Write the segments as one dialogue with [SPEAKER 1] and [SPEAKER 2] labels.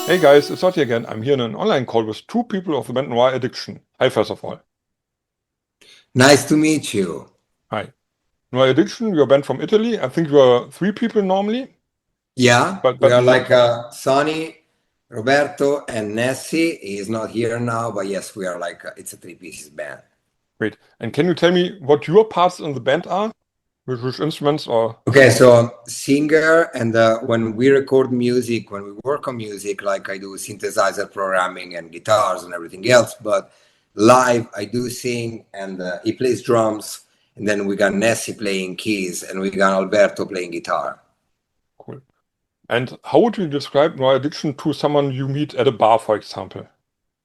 [SPEAKER 1] Hey guys, it's Sonny again. I'm here in an online call with two people of the band NOIR ADDICTION. Hi, first of all.
[SPEAKER 2] Nice to meet you.
[SPEAKER 1] Hi. NOIR ADDICTION, you're a band from Italy. I think you are three people normally.
[SPEAKER 2] Yeah,
[SPEAKER 1] But
[SPEAKER 2] we are
[SPEAKER 1] no,
[SPEAKER 2] like Sonny, Roberto, and Nessie. He is not here now, but yes, we are like it's a three-pieces band.
[SPEAKER 1] great. And can you tell me what your parts in the band are? Which instruments or?
[SPEAKER 2] Okay, so singer, and when we record music, when we work on music, like I do synthesizer programming and guitars and everything else, but live I do sing, and he plays drums, and then we got Nessie playing keys, and we got Alberto playing guitar.
[SPEAKER 1] Cool. And how would you describe NOIR ADDICTION to someone you meet at a bar, for example,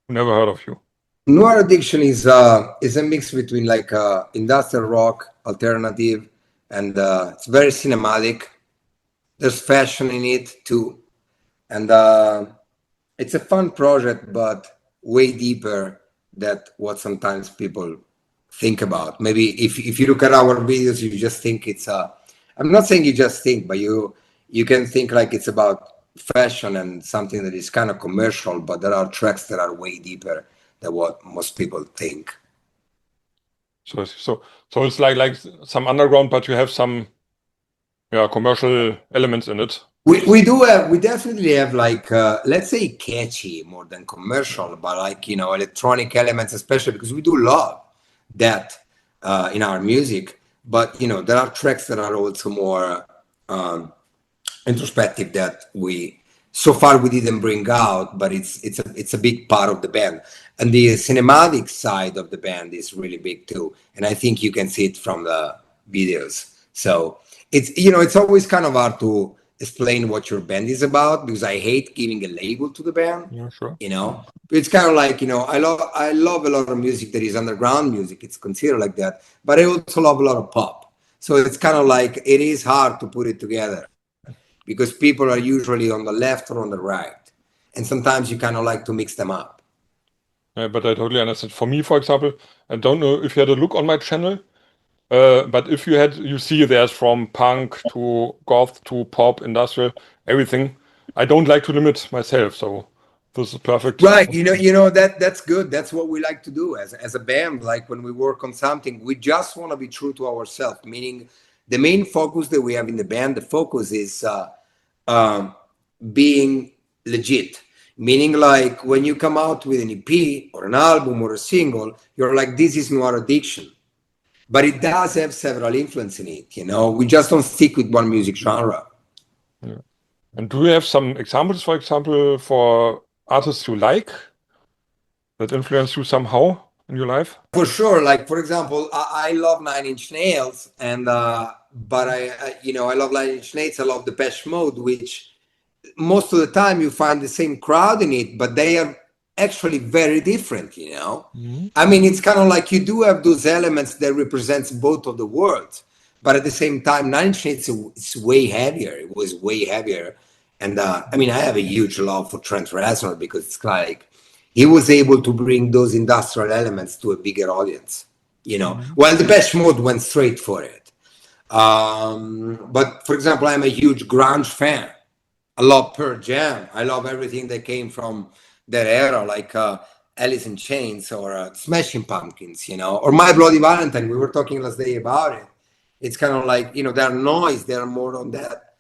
[SPEAKER 1] who never heard of you?
[SPEAKER 2] Noir Addiction is a mix between like industrial rock, alternative, and it's very cinematic. There's fashion in it too, and it's a fun project, but way deeper than what sometimes people think about. Maybe if you look at our videos, you just think it's a. I'm not saying you just think, but you can think like it's about fashion and something that is kind of commercial, but there are tracks that are way deeper than what most people think.
[SPEAKER 1] So it's like some underground, but you have some commercial elements in it.
[SPEAKER 2] We definitely have like let's say catchy more than commercial, but like electronic elements, especially because we do love that in our music. But there are tracks that are also more introspective that we so far we didn't bring out, but it's a big part of the band, and the cinematic side of the band is really big too, and I think you can see it from the videos. So it's always kind of hard to explain what your band is about because I hate giving a label to the band.
[SPEAKER 1] Yeah, sure.
[SPEAKER 2] It's kind of like I love a lot of music that is underground music. It's considered like that, but I also love a lot of pop. So it's kind of like it is hard to put it together because people are usually on the left or on the right, and sometimes you kind of like to mix them up.
[SPEAKER 1] But I totally understand. For me, for example, I don't know if you had a look on my channel, but if you see there's from punk to goth to pop, industrial, everything. I don't like to limit myself, so this is perfect.
[SPEAKER 2] Right, that's good. That's what we like to do as a band. Like when we work on something, we just want to be true to ourselves. Meaning, the main focus that we have in the band, the focus is um, being legit. Meaning, like when you come out with an EP or an album or a single, you're like, this is Noir Addiction. But it does have several influences in it. We just don't stick with one music genre.
[SPEAKER 1] Yeah. And do you have some examples, for example, for artists you like that influence you somehow in your life?
[SPEAKER 2] For sure. Like for example, I love Nine Inch Nails, and but I love Nine Inch Nails. I love Depeche Mode, which most of the time you find the same crowd in it, but they are actually very different.
[SPEAKER 1] Mhm.
[SPEAKER 2] I mean, it's kind of like you do have those elements that represents both of the worlds, but at the same time, Nine Inch Nails it's way heavier. It was way heavier, and I mean, I have a huge love for Trent Reznor because it's like he was able to bring those industrial elements to a bigger audience.
[SPEAKER 1] Mhm.
[SPEAKER 2] While the Depeche Mode went straight for it. But for example, I'm a huge grunge fan. I love Pearl Jam. I love everything that came from that era, like Alice in Chains or Smashing Pumpkins, or My Bloody Valentine. We were talking last day about it. It's kind of like, their noise, they're more on that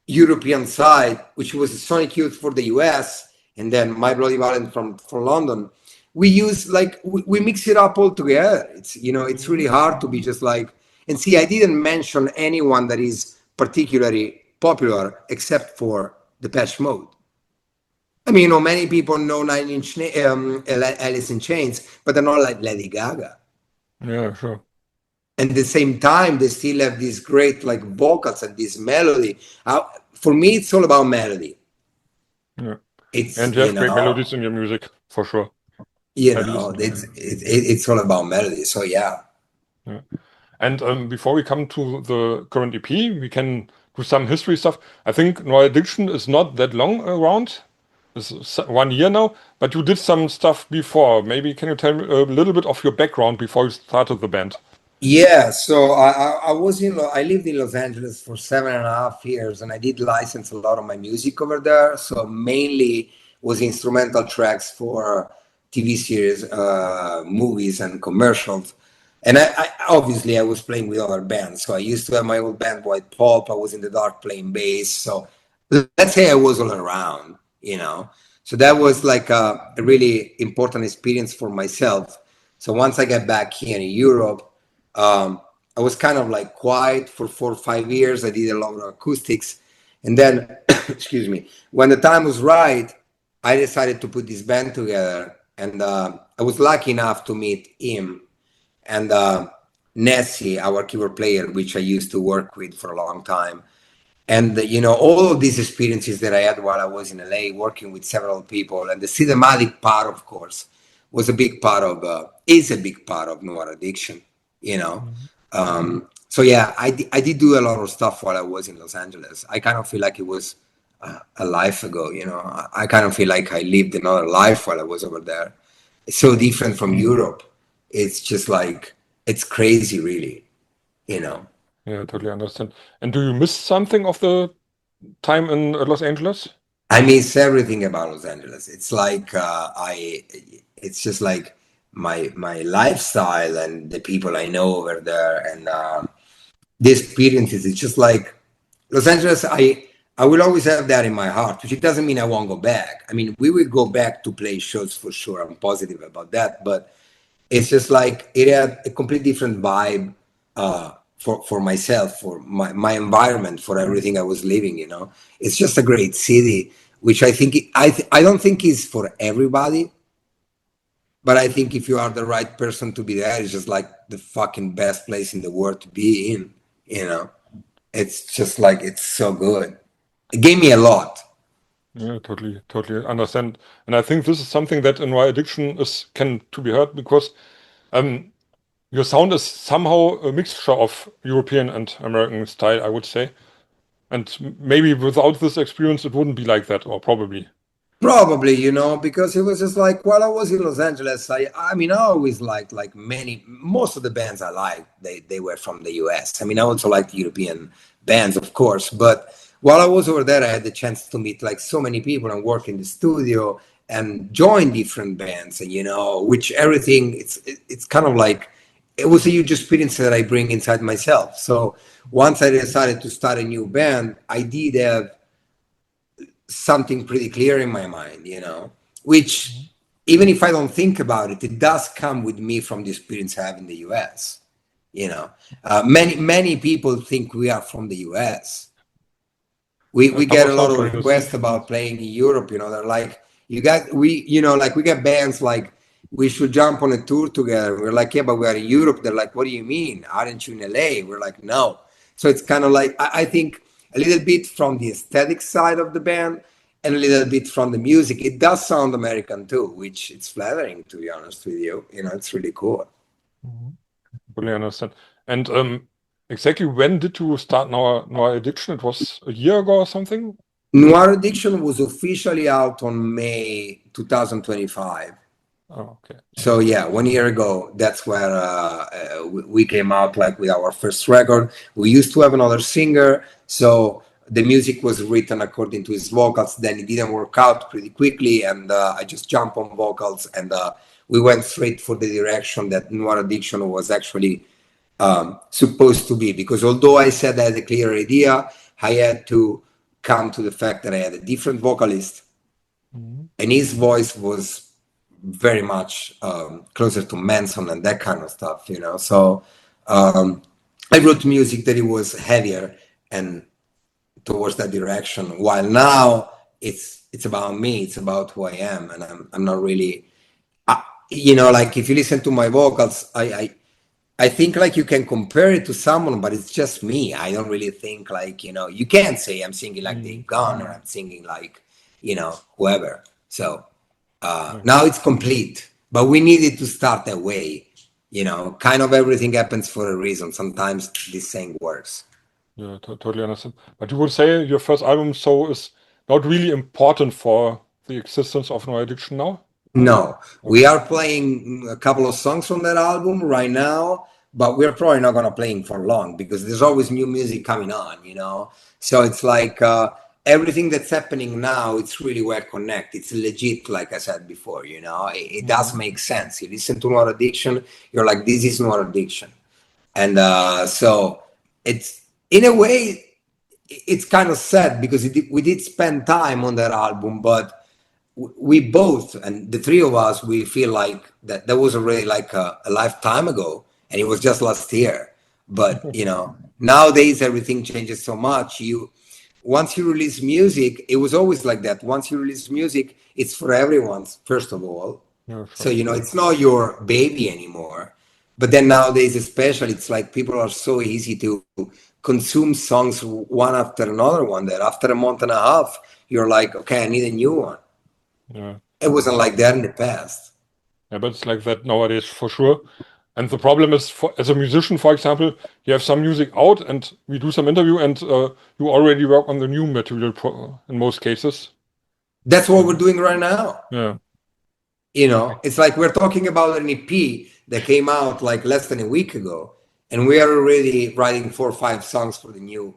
[SPEAKER 2] European side, which was a Sonic Youth for the US, and then My Bloody Valentine from London. We use like we mix it up all together. It's really hard to be just like, and see, I didn't mention anyone that is particularly popular except for Depeche Mode. I mean, many people know Alice in Chains, but they're not like Lady Gaga.
[SPEAKER 1] Yeah, sure.
[SPEAKER 2] And at the same time, they still have these great like vocals and this melody. For me, it's all about melody.
[SPEAKER 1] Yeah.
[SPEAKER 2] It's
[SPEAKER 1] And you have great melodies in your music, for sure. I listen to them.
[SPEAKER 2] it's all about melody. So yeah.
[SPEAKER 1] Yeah. And before we come to the current EP, we can do some history stuff. I think NOIR ADDICTION is not that long around. It's 1 year now, but you did some stuff before. Maybe can you tell me a little bit of your background before you started the band?
[SPEAKER 2] Yeah, so I lived in Los Angeles for 7.5 years, and I did license a lot of my music over there. So mainly was instrumental tracks for TV series, movies, and commercials. And I obviously I was playing with other bands. So I used to have my old band, White Pulp. I was in the dark playing bass. So let's say I was all around, you know. So that was like a really important experience for myself. So once I got back here in Europe, I was kind of like quiet for 4 or 5 years. I did a lot of acoustics. And then, excuse me, when the time was right, I decided to put this band together. And I was lucky enough to meet him and Nessie, our keyboard player, which I used to work with for a long time. And, you know, all of these experiences that I had while I was in LA, working with several people, and the cinematic part, of course, was a big part of, is a big part of NOIR Addiction, you know. So yeah, I did do a lot of stuff while I was in Los Angeles. I kind of feel like it was a life ago, you know. I kind of feel like I lived another life while I was over there. It's so different from Europe. It's just like, it's crazy, really, you know.
[SPEAKER 1] Yeah, I totally understand. And do you miss something of the time in Los Angeles?
[SPEAKER 2] I miss everything about Los Angeles. It's like it's just like my lifestyle and the people I know over there and the experiences. It's just like Los Angeles. I will always have that in my heart, which it doesn't mean I won't go back. I mean, we will go back to play shows for sure. I'm positive about that, but it's just like it had a completely different vibe for myself, for my environment, for everything I was living. You know, it's just a great city, which I think I don't think is for everybody, but I think if you are the right person to be there, it's just like the fucking best place in the world to be in. You know, it's just like it's so good. It gave me a lot.
[SPEAKER 1] Yeah, totally understand. And I think this is something that in NOIR Addiction can to be heard because your sound is somehow a mixture of European and American style, I would say. And maybe without this experience, it wouldn't be like that, or probably.
[SPEAKER 2] Probably, you know, because it was just like while I was in Los Angeles, I mean, I always liked like most of the bands I liked, they were from the US. I mean, I also liked European bands, of course, but while I was over there, I had the chance to meet like so many people and work in the studio and join different bands, and you know, which everything it's kind of like it was a huge experience that I bring inside myself. So once I decided to start a new band, I did have something pretty clear in my mind, you know, which even if I don't think about it, it does come with me from the experience I have in the US. You know, many people think we are from the US. We get a lot of requests about playing in Europe. You know, they're like, you know, like we get bands like we should jump on a tour together. We're like, yeah, but we are in Europe. They're like, what do you mean? Aren't you in LA? We're like, no. So it's kind of like I think a little bit from the aesthetic side of the band and a little bit from the music. It does sound American too, which it's flattering, to be honest with you. You know, it's really cool.
[SPEAKER 1] Fully understand. And exactly when did you start NOIR Addiction? It was a year ago or something?
[SPEAKER 2] NOIR Addiction was officially out on May 2025.
[SPEAKER 1] Oh, okay.
[SPEAKER 2] So yeah, 1 year ago, that's where we came out like with our first record. We used to have another singer, so the music was written according to his vocals. Then it didn't work out pretty quickly, and I just jumped on vocals, and we went straight for the direction that NOIR Addiction was actually supposed to be. Because although I said I had a clear idea, I had to come to the fact that I had a different vocalist, and his voice was very much closer to Manson and that kind of stuff, you know. So I wrote music that it was heavier and towards that direction. While now it's about me, it's about who I am, and I'm not really, you know, like if you listen to my vocals, I think like you can compare it to someone, but it's just me. I don't really think like, you know, you can't say I'm singing like Dave Gunn or I'm singing like, you know, whoever. So now it's complete, but we needed to start that way. You know, kind of everything happens for a reason. Sometimes this saying works.
[SPEAKER 1] Yeah, totally understand. But you would say your first album so is not really important for the existence of NOIR Addiction now?
[SPEAKER 2] No, we are playing a couple of songs from that album right now, but we're probably not going to play it for long because there's always new music coming on, you know? So it's like everything that's happening now, it's really well connected. It's legit, like I said before, you know, it does make sense. You listen to Noir Addiction, you're like, this is Noir Addiction. And so it's, in a way, it's kind of sad because we did spend time on that album, but we both, and the three of us, we feel like that was already like a lifetime ago, and it was just last year. But, you know, nowadays everything changes so much. Once you release music, it was always like that. Once you release music, it's for everyone, first of all.
[SPEAKER 1] Yeah, sure.
[SPEAKER 2] So, you know, it's not your baby anymore. But then nowadays, especially, it's like people are so easy to consume songs one after another one, that after a month and a half, you're like, okay, I need a new one.
[SPEAKER 1] Yeah.
[SPEAKER 2] It wasn't like that in the past.
[SPEAKER 1] Yeah, but it's like that nowadays for sure. And the problem is, as a musician, for example, you have some music out and we do some interview and you already work on the new material in most cases.
[SPEAKER 2] That's what we're doing right now.
[SPEAKER 1] Yeah.
[SPEAKER 2] You know, it's like we're talking about an EP that came out like less than a week ago, and we are already writing 4 or 5 songs for the new,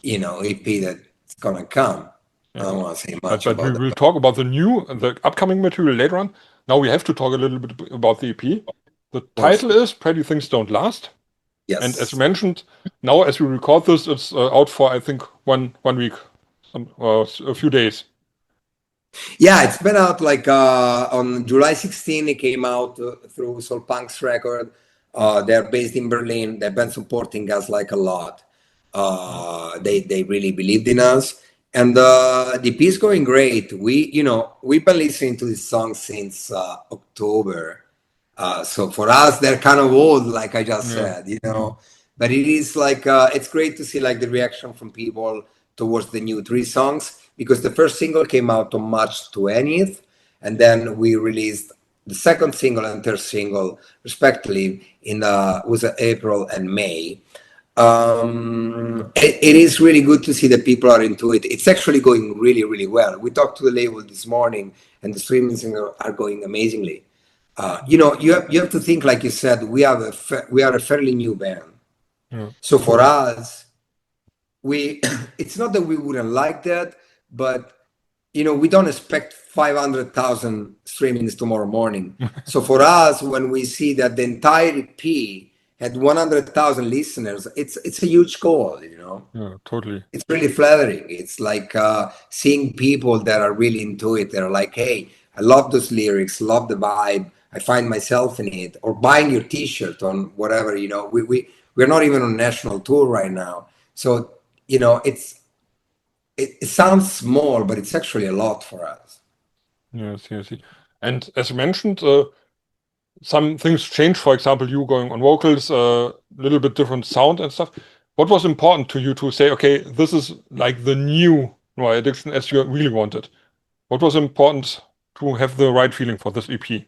[SPEAKER 2] you know, EP that's gonna come. I don't want to say much
[SPEAKER 1] but
[SPEAKER 2] about
[SPEAKER 1] we will talk about the upcoming material later on. Now we have to talk a little bit about the EP. The title is Pretty Things Don't Last.
[SPEAKER 2] Yes.
[SPEAKER 1] And as you mentioned, now as we record this, it's out for, I think, one week, a few days.
[SPEAKER 2] Yeah, it's been out like on July 16. It came out through Soul Punk's record. They're based in Berlin. They've been supporting us like a lot. They really believed in us, and the EP is going great. We've been listening to this song since October. So for us, they're kind of old, like I just said, you know. But it is like it's great to see like the reaction from people towards the new 3 songs, because the first single came out on March 20th, and then we released the second single and third single respectively in was April and May. It is really good to see that people are into it. It's actually going really, really well. We talked to the label this morning, and the streamings are going amazingly. You know, you have to think, like you said, we are a fairly new band. So for us, it's not that we wouldn't like that, but you know, we don't expect 500,000 streamings tomorrow morning. So for us, when we see that the entire EP had 100,000 listeners, it's a huge goal, you know.
[SPEAKER 1] Yeah, totally.
[SPEAKER 2] It's really flattering. It's like seeing people that are really into it. They're like, hey, I love those lyrics, love the vibe, I find myself in it. Or buying your T-shirt on whatever, you know. We're not even on national tour right now, so you know, it sounds small, but it's actually a lot for us.
[SPEAKER 1] Yes. And as you mentioned, some things changed. For example, you going on vocals, a little bit different sound and stuff. What was important to you to say, okay, this is like the new NOIR Addiction as you really wanted? What was important to have the right feeling for this EP?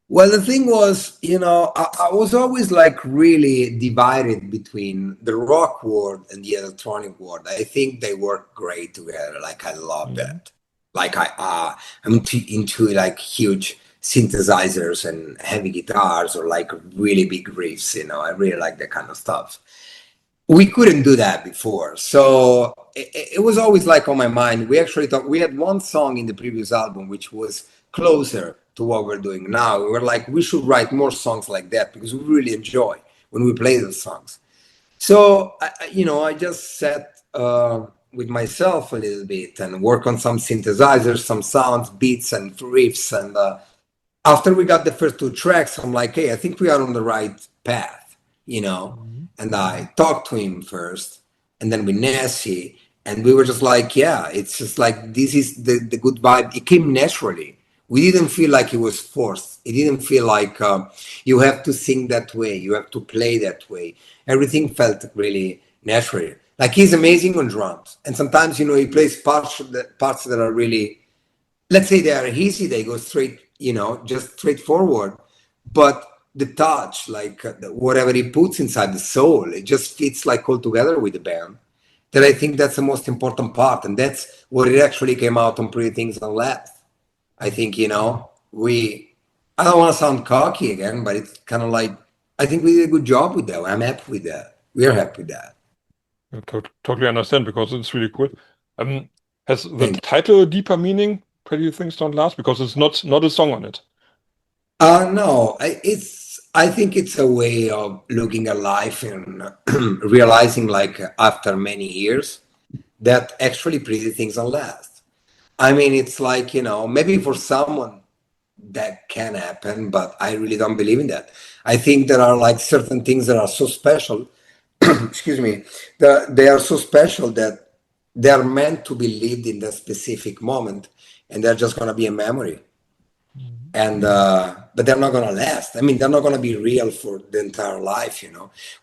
[SPEAKER 2] Well, the thing was, you know, I was always like really divided between the rock world and the electronic world. I think they work great together. Like I love that. Like I'm into like huge synthesizers and heavy guitars or like really big riffs. You know, I really like that kind of stuff. We couldn't do that before, so it was always like on my mind. We actually thought we had one song in the previous album which was closer to what we're doing now. We were like, we should write more songs like that because we really enjoy when we play those songs. So I just sat with myself a little bit and work on some synthesizers, some sounds, beats and riffs. And after we got the first 2 tracks, I'm like, hey, I think we are on the right path, you know. And I talked to him first, and then with Nancy, and we were just like, yeah, it's just like, this is the good vibe. It came naturally. We didn't feel like it was forced. It didn't feel like you have to sing that way, you have to play that way. Everything felt really natural. Like he's amazing on drums, and sometimes, you know, he plays parts that are really, let's say they are easy, they go straight, you know, just straightforward, but the touch, like whatever he puts inside the soul, it just fits like all together with the band. That I think that's the most important part, and that's what it actually came out on Pretty Things Don't Last. I think, you know, I don't want to sound cocky again, but it's kind of like, I think we did a good job with that. I'm happy with that. We're happy with that.
[SPEAKER 1] I totally understand, because it's really cool. Has the
[SPEAKER 2] Thank you.
[SPEAKER 1] title a deeper meaning, Pretty Things Don't Last? Because it's not a song on it.
[SPEAKER 2] No, I think it's a way of looking at life and realizing, like, after many years, that actually pretty things don't last. I mean, it's like, maybe for someone that can happen, but I really don't believe in that. I think there are like certain things that are so special, excuse me, they are so special that they are meant to be lived in that specific moment, and they're just going to be a memory. And but they're not going to last. I mean, they're not going to be real for the entire life.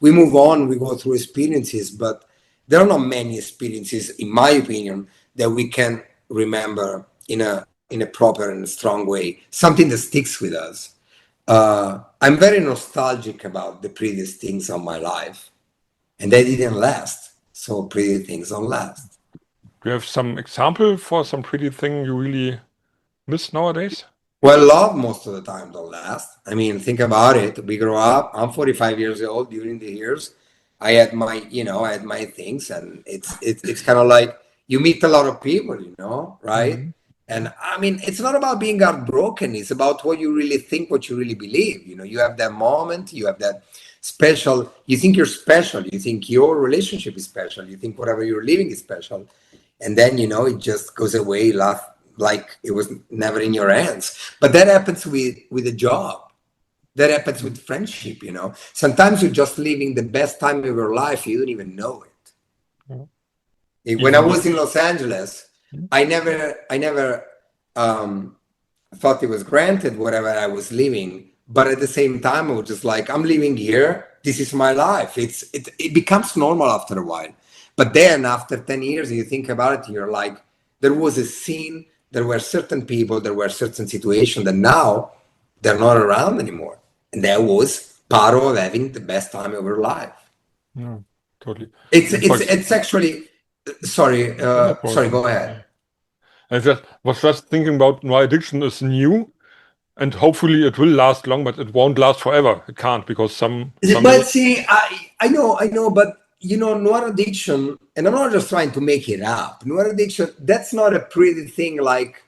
[SPEAKER 2] We move on, we go through experiences, but there are not many experiences, in my opinion, that we can remember in a proper and strong way, something that sticks with us. I'm very nostalgic about the previous things of my life, and they didn't last, so pretty things don't last.
[SPEAKER 1] Do you have some example for some pretty thing you really miss nowadays?
[SPEAKER 2] Well, love most of the time don't last. I mean, think about it. We grow up. I'm 45 years old. During the years, I had my things, and it's kind of like you meet a lot of people, right?
[SPEAKER 1] Mhm.
[SPEAKER 2] And I mean, it's not about being heartbroken. It's about what you really think, what you really believe. You have that moment. You have that special. You think you're special. You think your relationship is special. You think whatever you're living is special, and then it just goes away. Like it was never in your hands. But that happens with a job. That happens with friendship. Sometimes you're just living the best time of your life. You don't even know it. When I
[SPEAKER 1] Even
[SPEAKER 2] was in Los Angeles, I never thought it was granted whatever I was living. But at the same time, I was just like, I'm living here. This is my life. It becomes normal after a while. But then after 10 years, you think about it, you're like, there was a scene, there were certain people, there were certain situations that now they're not around anymore. And that was part of having the best time of your life.
[SPEAKER 1] Yeah, totally.
[SPEAKER 2] It's actually, sorry, go ahead.
[SPEAKER 1] I was just thinking about NOIR ADDICTION is new, and hopefully it will last long, but it won't last forever. It can't, because some
[SPEAKER 2] But see, I know, but NOIR ADDICTION, and I'm not just trying to make it up. NOIR ADDICTION, that's not a pretty thing. Like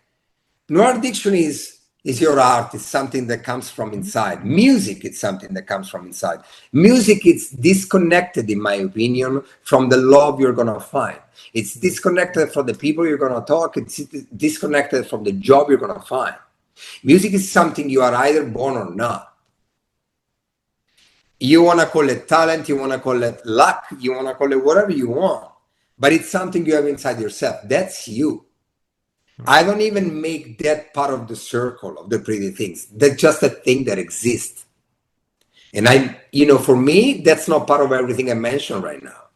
[SPEAKER 2] NOIR ADDICTION is your art. It's something that comes from inside. Music is something that comes from inside. Music is disconnected, in my opinion, from the love you're gonna find. It's disconnected from the people you're gonna talk. It's disconnected from the job you're gonna find. Music is something you are either born or not. You want to call it talent, you want to call it luck, you want to call it whatever you want, but it's something you have inside yourself. That's you. I don't even make that part of the circle of the pretty things. That's just a thing that exists. And for me, that's not part of everything I mentioned right now.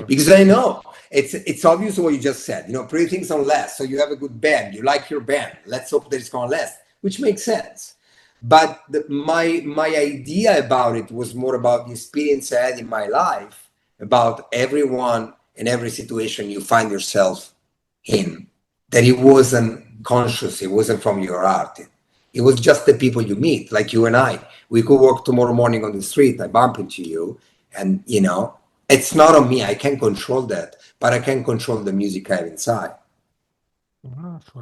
[SPEAKER 2] Because I know it's obvious what you just said. Pretty things don't last. So you have a good band, you like your band. Let's hope that it's gonna last, which makes sense. But my idea about it was more about the experience I had in my life, about everyone and every situation you find yourself in, that it wasn't conscious, it wasn't from your heart. It was just the people you meet, like you and I. We could walk tomorrow morning on the street, I bump into you, and it's not on me. I can't control that, but I can control the music I have inside.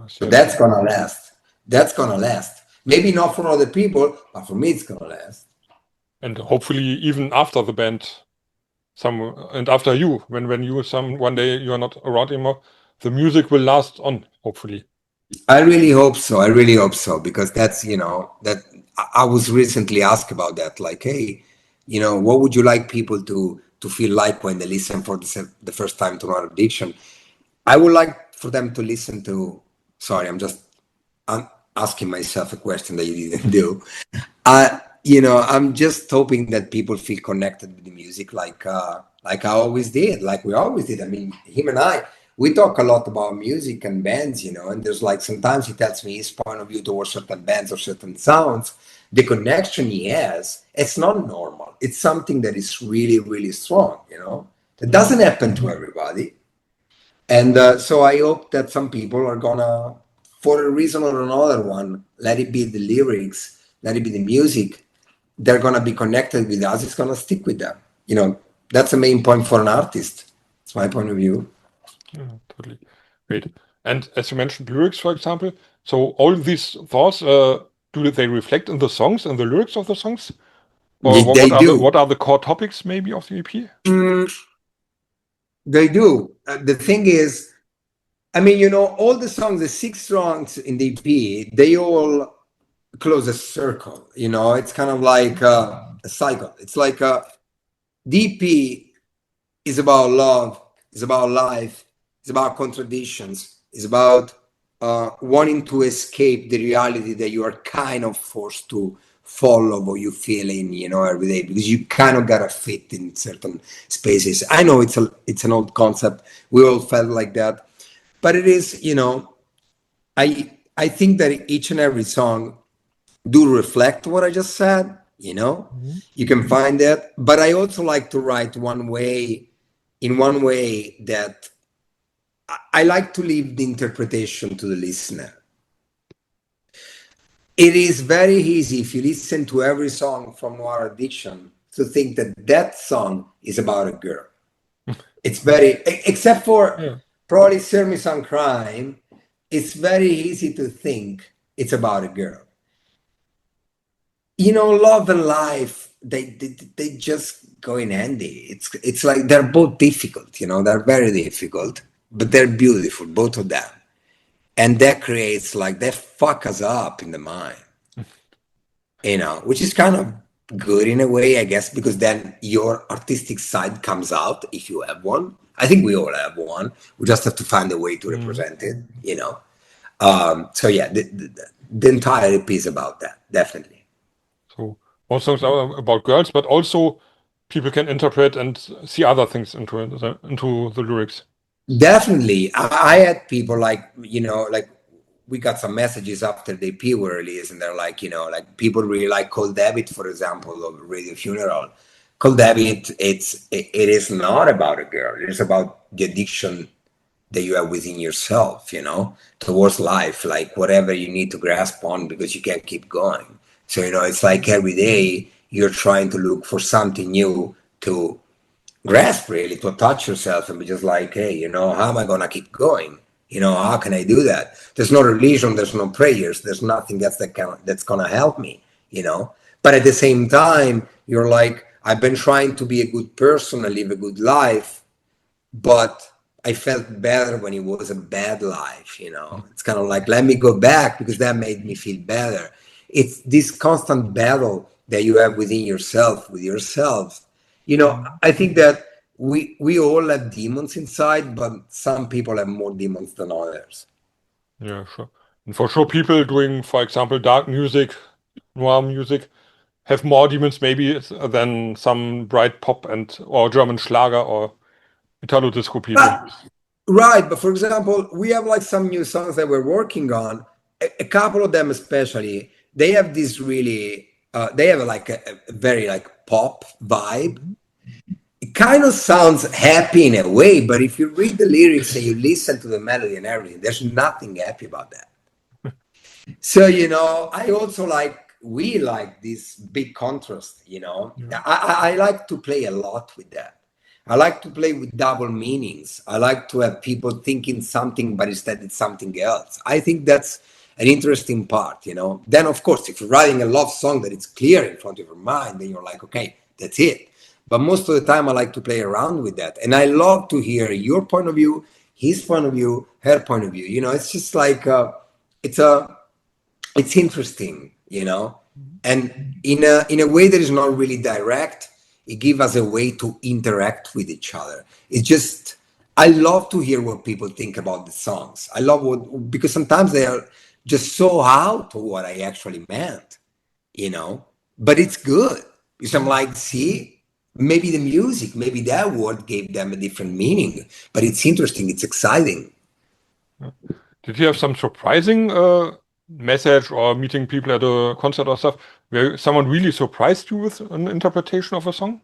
[SPEAKER 2] So that's gonna last. That's gonna last. Maybe not for other people, but for me, it's gonna last.
[SPEAKER 1] And hopefully, even after the band, and after you, when one day you are not around anymore, the music will last on. Hopefully.
[SPEAKER 2] I really hope so. I really hope so, because that's that I was recently asked about that. Like, hey, what would you like people to feel like when they listen for the first time to NOIR ADDICTION? I would like for them to listen to. Sorry, I'm asking myself a question that you didn't do. I'm just hoping that people feel connected with the music, like I always did, like we always did. I mean, him and I, we talk a lot about music and bands, and there's like sometimes he tells me his point of view towards certain bands or certain sounds. The connection he has, it's not normal. It's something that is really, really strong, It doesn't happen to everybody. And so I hope that some people are gonna, for a reason or another one, let it be the lyrics, let it be the music, they're gonna be connected with us. It's gonna stick with them. That's the main point for an artist. It's my point of view.
[SPEAKER 1] Yeah, totally. Great. And as you mentioned lyrics, for example, so all these thoughts, do they reflect in the songs and the lyrics of the songs? Or
[SPEAKER 2] They do.
[SPEAKER 1] what are the core topics maybe of the EP?
[SPEAKER 2] They do. The thing is, I mean, you know, all the songs, the 6 songs in the EP, they all close a circle. You know, it's kind of like a cycle. It's like the EP is about love, it's about life, it's about contradictions, it's about wanting to escape the reality that you are kind of forced to follow what you feel in, you know, every day, because you kind of gotta fit in certain spaces. I know it's an old concept. We all felt like that, but it is, you know, I think that each and every song do reflect what I just said. You know, you can find that, but I also like to write in one way that I like to leave the interpretation to the listener. It is very easy if you listen to every song from NOIR ADDICTION to think that that song is about a girl. It's very, except for probably Serve Me Some Crime, it's very easy to think it's about a girl. You know, love and life, they just go in handy. It's like they're both difficult, you know, they're very difficult, but they're beautiful, both of them. And that creates like, that fuck us up in the mind, you know, which is kind of good in a way, I guess, because then your artistic side comes out if you have one. I think we all have one. We just have to find a way to represent it, you know. So yeah, the entire EP is about that, definitely.
[SPEAKER 1] So all songs are about girls, but also people can interpret and see other things into the lyrics.
[SPEAKER 2] Definitely. I had people like, you know, like we got some messages after the EP were released, and they're like, you know, like people really like Cold Debit, for example, of Radio Funeral. Cold Debit, it is not about a girl. It is about the addiction that you have within yourself, you know, towards life, like whatever you need to grasp on because you can't keep going. So, you know, it's like every day you're trying to look for something new to grasp, really, to touch yourself and be just like, hey, you know, how am I gonna keep going? You know, how can I do that? There's no religion, there's no prayers, there's nothing that's gonna help me, you know. But at the same time, you're like, I've been trying to be a good person and live a good life, but I felt better when it was a bad life, you know. It's kind of like, let me go back because that made me feel better. It's this constant battle that you have within yourself, with yourself. You know, I think that we all have demons inside, but some people have more demons than others.
[SPEAKER 1] Yeah, sure. And for sure, people doing, for example, dark music, noir music, have more demons maybe than some bright pop or German Schlager or Italo disco people.
[SPEAKER 2] Right, but for example, we have like some new songs that we're working on. A couple of them, especially, they have this really, they have like a very like pop vibe. It kind of sounds happy in a way, but if you read the lyrics and you listen to the melody and everything, there's nothing happy about that. So, you know, I also we like this big contrast, you know. I like to play a lot with that. I like to play with double meanings. I like to have people thinking something, but instead it's something else. I think that's an interesting part, you know. Then, of course, if you're writing a love song that it's clear in front of your mind, then you're like, okay, that's it. But most of the time, I like to play around with that. And I love to hear your point of view, his point of view, her point of view. You know, it's just like, it's interesting, you know. And in a way that is not really direct, it gives us a way to interact with each other. It's just, I love to hear what people think about the songs. I love because sometimes they are just so out of what I actually meant, you know, but it's good. Because I'm like, see, maybe the music, maybe that word gave them a different meaning, but it's interesting, it's exciting.
[SPEAKER 1] Did you have some surprising message or meeting people at a concert or stuff where someone really surprised you with an interpretation of a song?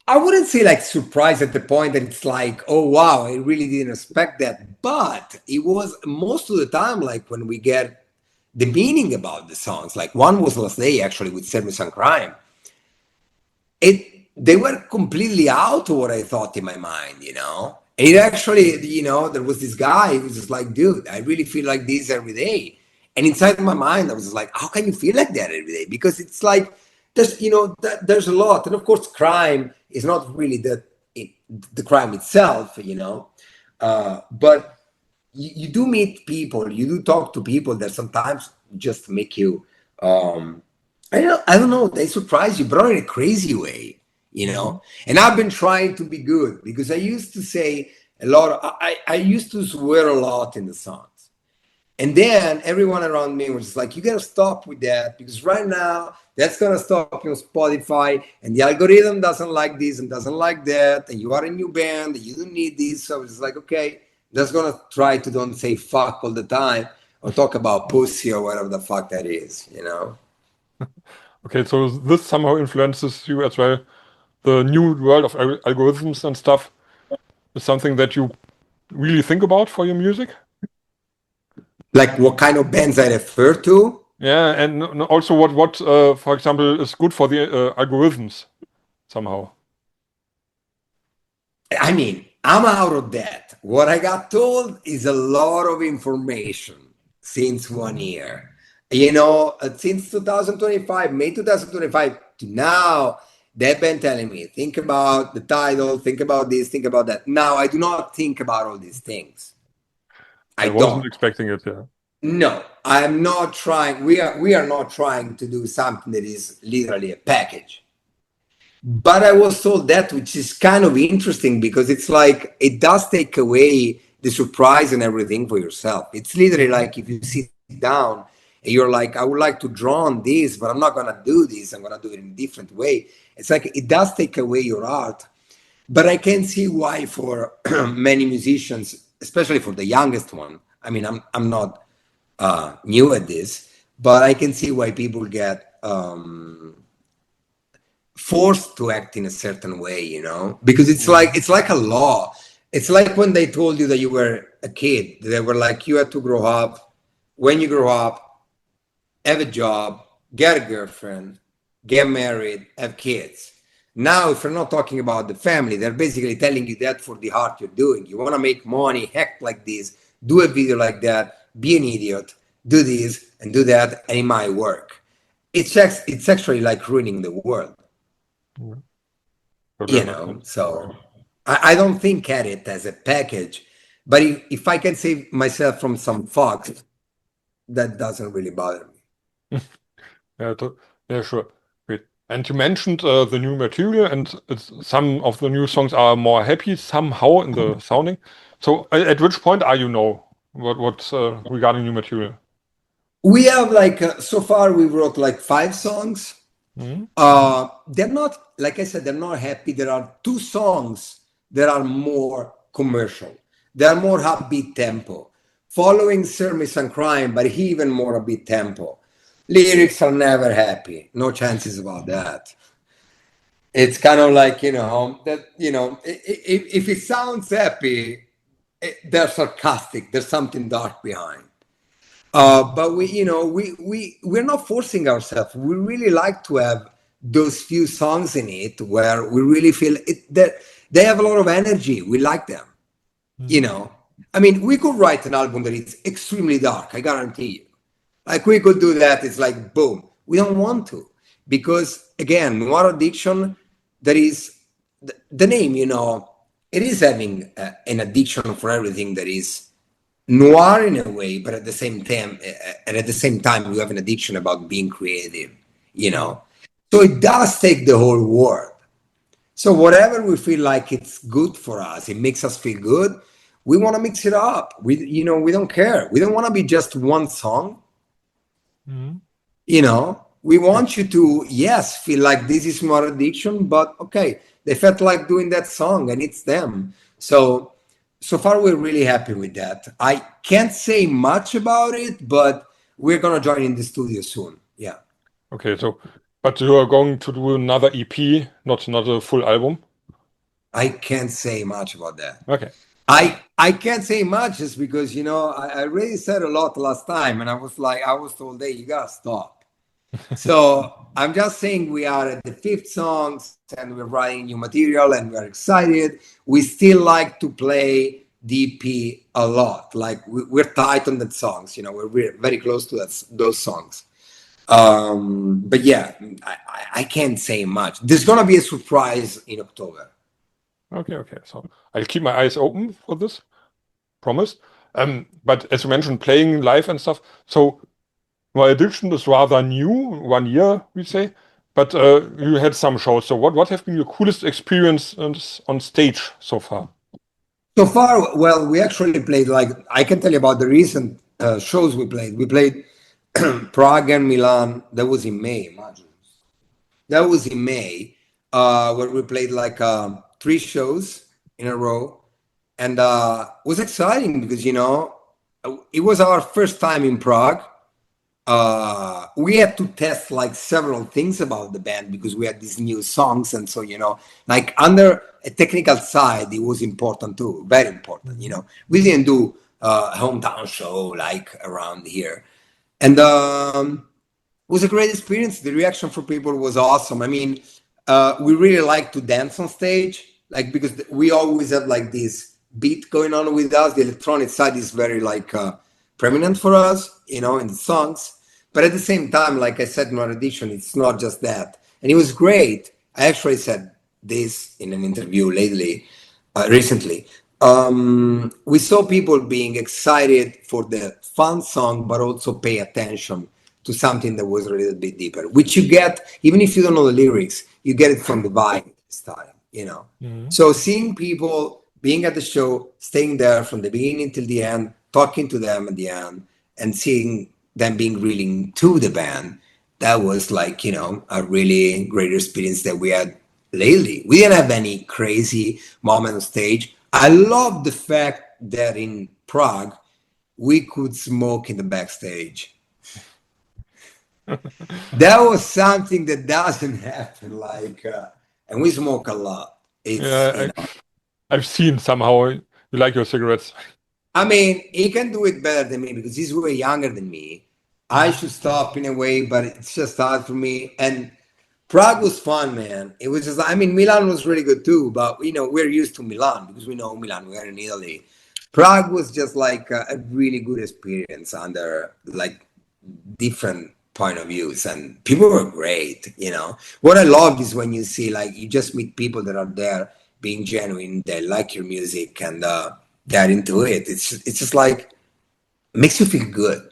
[SPEAKER 2] I wouldn't say like surprised at the point that it's like, oh wow, I really didn't expect that. But it was most of the time like when we get the meaning about the songs. Like one was last day actually with Serve Me Some Crime. They were completely out of what I thought in my mind, you know. It actually, there was this guy who was just like, dude, I really feel like this every day. And inside my mind, I was just like, how can you feel like that every day? Because it's like, there's a lot. And of course, crime is not really the crime itself, but you do meet people, you do talk to people that sometimes just make you, I don't know, they surprise you, but in a crazy way, And I've been trying to be good because I used to say a lot. I used to swear a lot in the songs, and then everyone around me was just like, "You gotta stop with that because right now that's gonna stop you on Spotify, and the algorithm doesn't like this and doesn't like that, and you are a new band, and you don't need this." So it's like, okay, just gonna try to don't say fuck all the time or talk about pussy or whatever the fuck that is,
[SPEAKER 1] Okay, so this somehow influences you as well. The new world of algorithms and stuff is something that you really think about for your music?
[SPEAKER 2] Like what kind of bands I refer to?
[SPEAKER 1] Yeah, and also what for example, is good for the algorithms somehow.
[SPEAKER 2] I mean, I'm out of that. What I got told is a lot of information since 1 year. Since 2025, May 2025 to now, they've been telling me, think about the title, think about this, think about that. Now, I do not think about all these things. I
[SPEAKER 1] wasn't
[SPEAKER 2] don't.
[SPEAKER 1] expecting it, yeah.
[SPEAKER 2] No, I'm not trying. We are not trying to do something that is literally a package. But I was told that, which is kind of interesting because it's like it does take away the surprise and everything for yourself. It's literally like if you sit down and you're like, I would like to draw on this, but I'm not gonna do this. I'm gonna do it in a different way. It's like it does take away your art. But I can see why for many musicians, especially for the youngest one. I mean, I'm not new at this, but I can see why people get forced to act in a certain way, because it's like a law. It's like when they told you that you were a kid, they were like, you had to grow up. When you grow up, have a job, get a girlfriend, get married, have kids. Now, if you're not talking about the family, they're basically telling you that for the art you're doing. You want to make money, act like this, do a video like that, be an idiot, do this and do that, and it might work. It's actually like ruining the world. So I don't think at it as a package, but if I can save myself from some fucks, that doesn't really bother me.
[SPEAKER 1] Yeah, sure. Great. And you mentioned the new material, and some of the new songs are more happy somehow in the sounding. So at which point are you now? What regarding new material?
[SPEAKER 2] We have so far we wrote 5 songs. They're not, like I said, they're not happy. There are 2 songs that are more commercial. They're more upbeat tempo, following Service and Crime, but even more upbeat tempo. Lyrics are never happy. No chances about that. It's kind of like, if it sounds happy, they're sarcastic. There's something dark behind. But we're not forcing ourselves. We really like to have those few songs in it where we really feel it, that they have a lot of energy. We like them. I mean, we could write an album that is extremely dark. I guarantee you. Like we could do that. It's like boom. We don't want to because again, Noir Addiction. That is the name. It is having an addiction for everything that is noir in a way, but at the same time, you have an addiction about being creative, So it does take the whole world. So whatever we feel like it's good for us, it makes us feel good. We want to mix it up. We don't care. We don't want to be just one song. We want you to, yes, feel like this is Noir Addiction, but okay, they felt like doing that song and it's them. So far, we're really happy with that. I can't say much about it, but we're going to join in the studio soon. Yeah.
[SPEAKER 1] Okay, but you are going to do another EP, not a full album?
[SPEAKER 2] I can't say much about that.
[SPEAKER 1] Okay.
[SPEAKER 2] I can't say much just because, I already said a lot last time and I was told, hey, you got to stop. So I'm just saying we are at the fifth song and we're writing new material and we're excited. We still like to play DP a lot. Like we're tight on that songs, you know, we're very close to those songs. But yeah, I can't say much. There's gonna be a surprise in October.
[SPEAKER 1] Okay, okay. So I'll keep my eyes open for this. Promised. But as you mentioned, playing live and stuff. So my addiction is rather new, 1 year, we say. But you had some shows. So what have been your coolest experience on stage so far?
[SPEAKER 2] So far, well, we actually played, like, I can tell you about the recent shows we played. We played Prague and Milan. That was in May. Imagine. That was in May, where we played like 3 shows in a row. And it was exciting because, you know, it was our first time in Prague. We had to test like several things about the band because we had these new songs. And so, you know, like under a technical side, it was important too, very important. You know, we didn't do a hometown show like around here. And it was a great experience. The reaction from people was awesome. I mean, we really like to dance on stage, like, because we always have like this beat going on with us. The electronic side is very like prominent for us, you know, in the songs. But at the same time, like I said in our edition, it's not just that. And it was great. I actually said this in an interview recently. We saw people being excited for the fun song, but also pay attention to something that was a little bit deeper, which you get, even if you don't know the lyrics, you get it from the vibe style, you know. So seeing people being at the show, staying there from the beginning till the end, talking to them at the end, and seeing them being really into the band, that was like, you know, a really great experience that we had lately. We didn't have any crazy moment on stage. I love the fact that in Prague, we could smoke in the backstage. That was something that doesn't happen, like, and we smoke a lot. It's,
[SPEAKER 1] Yeah,
[SPEAKER 2] you know,
[SPEAKER 1] I've seen somehow you like your cigarettes.
[SPEAKER 2] I mean, he can do it better than me because he's way younger than me. I should stop in a way, but it's just hard for me. And Prague was fun, man. It was just, I mean, Milan was really good too, but you know, we're used to Milan because we know Milan, we're in Italy. Prague was just like a really good experience under like different point of views, and people were great, you know. What I love is when you see like you just meet people that are there being genuine, they like your music and they're into it. It's just like makes you feel good.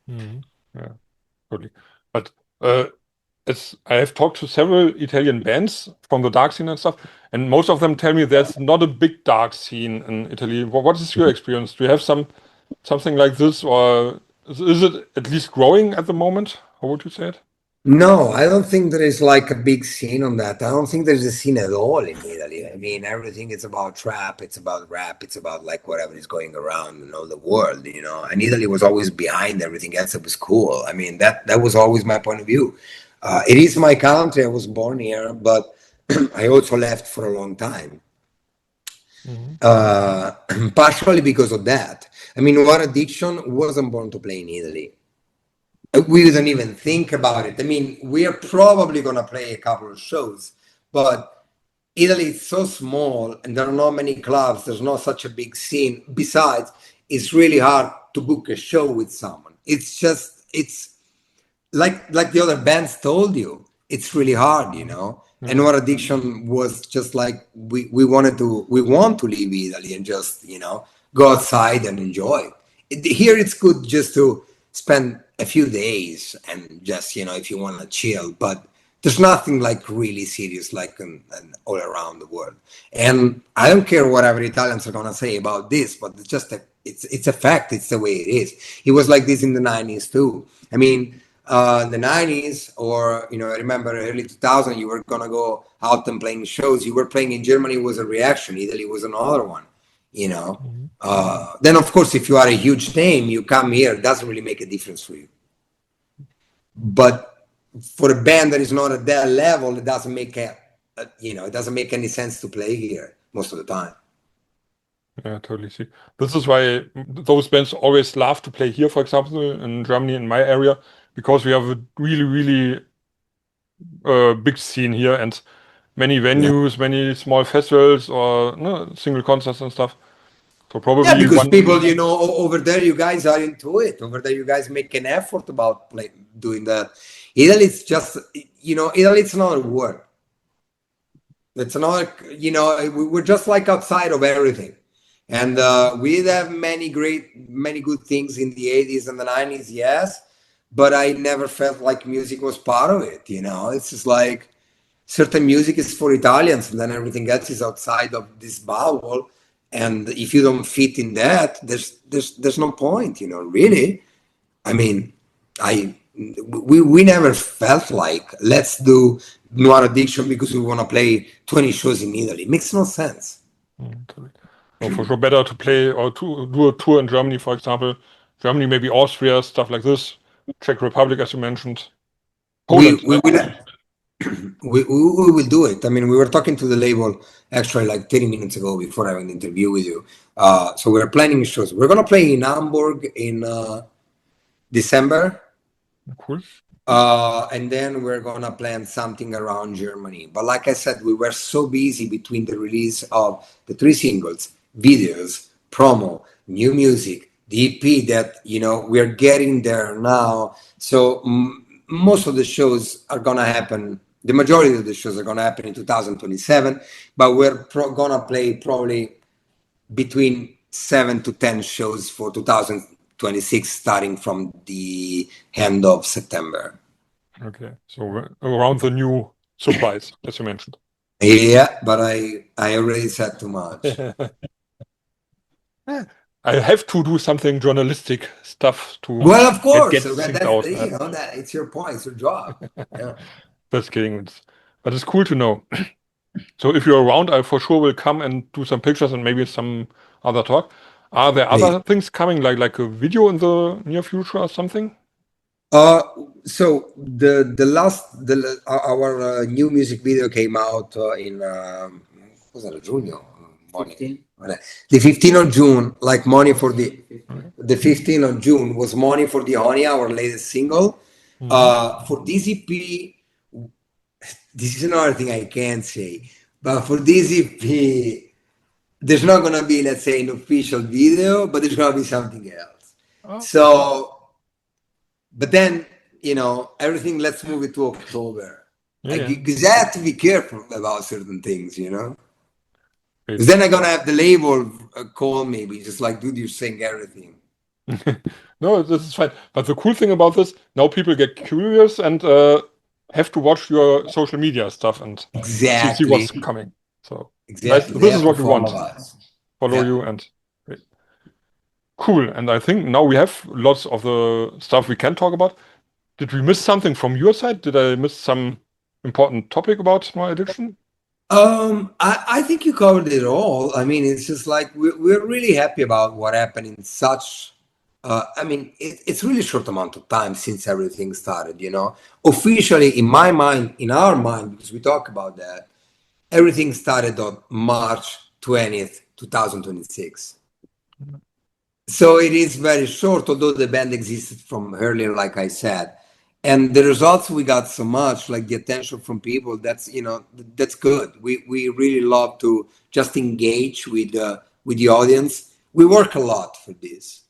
[SPEAKER 1] Yeah, totally. But it's I have talked to several Italian bands from the dark scene and stuff, and most of them tell me there's not a big dark scene in Italy. What is your experience? Do you have something like this, or is it at least growing at the moment? How would you say it?
[SPEAKER 2] No, I don't think there is like a big scene on that. I don't think there's a scene at all in Italy. I mean, everything is about trap, it's about rap, it's about like whatever is going around in all the world, you know. And Italy was always behind everything else that was cool. I mean, that was always my point of view. It is my country. I was born here, but I also left for a long time. Uh, Partially because of that. I mean, War Addiction wasn't born to play in Italy. We didn't even think about it. I mean, we are probably going to play a couple of shows, but Italy is so small and there are not many clubs. There's not such a big scene. Besides, it's really hard to book a show with someone. It's just, it's like the other bands told you, it's really hard, you know. And our addiction was just like we want to leave Italy and just, you know, go outside and enjoy here it's good just to spend a few days and just, you know, if you want to chill, but there's nothing like really serious like all around the world. And I don't care whatever Italians are gonna say about this, but it's just it's a fact. It's the way it is. It was like this in the 90s too. I mean, the 90s, or, you know, I remember early 2000, you were gonna go out and playing shows. You were playing in Germany was a reaction. Italy was another one, you know. Then of course, if you are a huge name, you come here, it doesn't really make a difference for you. But for a band that is not at that level, it doesn't make you know, it doesn't make any sense to play here most of the time.
[SPEAKER 1] Yeah, totally see. This is why those bands always love to play here, for example, in Germany, in my area, because we have a really big scene here and many venues, many small festivals or single concerts and stuff. So probably
[SPEAKER 2] yeah, because people, over there, you guys are into it. Over there, you guys make an effort about doing that. Italy, it's just, Italy, it's another word. It's another, we're just like outside of everything. And we have many good things in the 80s and the 90s, yes. But I never felt like music was part of it, It's just like certain music is for Italians and then everything else is outside of this bubble. And if you don't fit in that, there's no point, really. I mean, we never felt like let's do Noir Addiction because we want to play 20 shows in Italy. It makes no sense.
[SPEAKER 1] No, for sure, better to play or to do a tour in Germany, for example. Germany, maybe Austria, stuff like this. Czech Republic, as you mentioned. Poland.
[SPEAKER 2] We will do it. I mean, we were talking to the label actually like 30 minutes ago before having the interview with you. So we're planning shows. We're going to play in Hamburg in December.
[SPEAKER 1] Cool.
[SPEAKER 2] And then we're going to plan something around Germany. But like I said, we were so busy between the release of the 3 singles, videos, promo, new music, the EP that, we're getting there now. So most of the shows are going to happen. The majority of the shows are going to happen in 2027, but we're going to play probably between 7 to 10 shows for 2026, starting from the end of September.
[SPEAKER 1] Okay, so around the new surprise, as you mentioned.
[SPEAKER 2] Yeah, but I already said too much.
[SPEAKER 1] I have to do something journalistic stuff to
[SPEAKER 2] of course,
[SPEAKER 1] get
[SPEAKER 2] so
[SPEAKER 1] things out.
[SPEAKER 2] that it's your point, it's your job. Yeah.
[SPEAKER 1] Just kidding, but it's cool to know. So if you're around, I for sure will come and do some pictures and maybe some other talk. Are there other things coming, like a video in the near future or something?
[SPEAKER 2] So our new music video came out in Giugno? 15? The 15th of June, like money for the 15th of June was Money for the Honey, our latest single. For this EP, this is another thing I can't say, but for this EP, there's not gonna be, let's say, an official video, but there's gonna be something else. Oh. So, but then, everything, let's move it to October. Because I have to be careful about certain things, Because then I'm gonna have the label call me, just like, dude, you're saying everything.
[SPEAKER 1] No, this is fine. But the cool thing about this, now people get curious and have to watch your social media stuff and see what's coming. So this is what we want. Follow you and great. Cool. And I think now we have lots of the stuff we can talk about. Did we miss something from your side? Did I miss some important topic about my addiction?
[SPEAKER 2] I think you covered it all. I mean, it's just like we're really happy about what happened in such. It's really short amount of time since everything started. Officially, in my mind, in our mind, because we talk about that, everything started on March 20th, 2026. So it is very short, although the band existed from earlier, like I said. And the results we got so much, like the attention from people, that's that's good. We really love to just engage with the audience. We work a lot for this.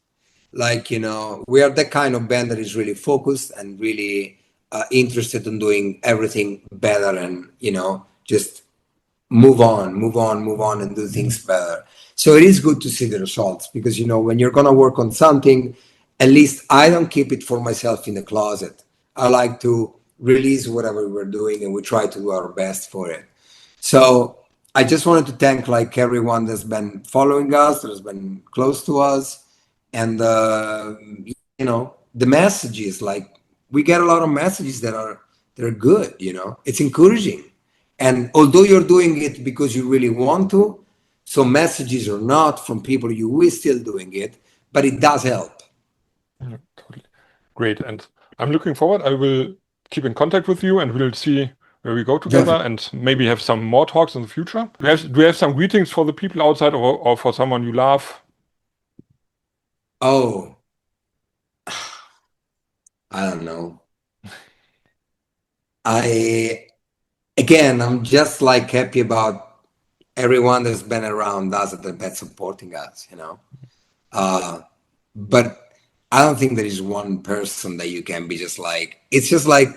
[SPEAKER 2] Like, we are the kind of band that is really focused and really interested in doing everything better and, just move on and do things better. So it is good to see the results because, when you're going to work on something, at least I don't keep it for myself in the closet. I like to release whatever we're doing and we try to do our best for it. So I just wanted to thank everyone that's been following us, that's been close to us. And, the messages, we get a lot of messages that are good, it's encouraging. And although you're doing it because you really want to, so messages or not from people, you will still doing it, but it does help.
[SPEAKER 1] Yeah, totally. Great. And I'm looking forward. I will keep in contact with you and we'll see where we go together and maybe have some more talks in the future. Do you have some greetings for the people outside or for someone you love?
[SPEAKER 2] Oh, I don't know. I'm just like happy about everyone that's been around us and that's been supporting us, you know. But I don't think there is one person that you can be just like, it's just like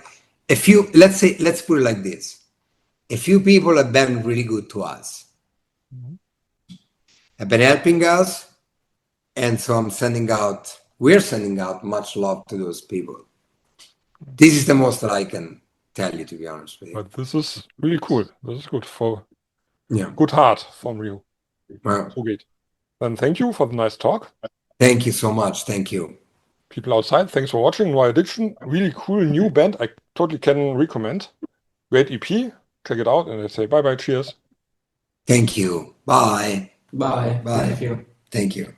[SPEAKER 2] a few, let's put it like this. A few people have been really good to us, have been helping us. And so we're sending out much love to those people. This is the most that I can tell you, to be honest with you.
[SPEAKER 1] But this is really cool. This is good for
[SPEAKER 2] Yeah.
[SPEAKER 1] good heart from you.
[SPEAKER 2] Well,
[SPEAKER 1] So great. Then thank you for the nice talk.
[SPEAKER 2] thank you so much. Thank you.
[SPEAKER 1] People outside, thanks for watching NOIR ADDICTION. Really cool new band. I totally can recommend. Great EP. Check it out. And I say bye-bye. Cheers.
[SPEAKER 2] Thank you. Bye.
[SPEAKER 3] Bye.
[SPEAKER 2] Bye.
[SPEAKER 3] Thank you.
[SPEAKER 2] Thank you.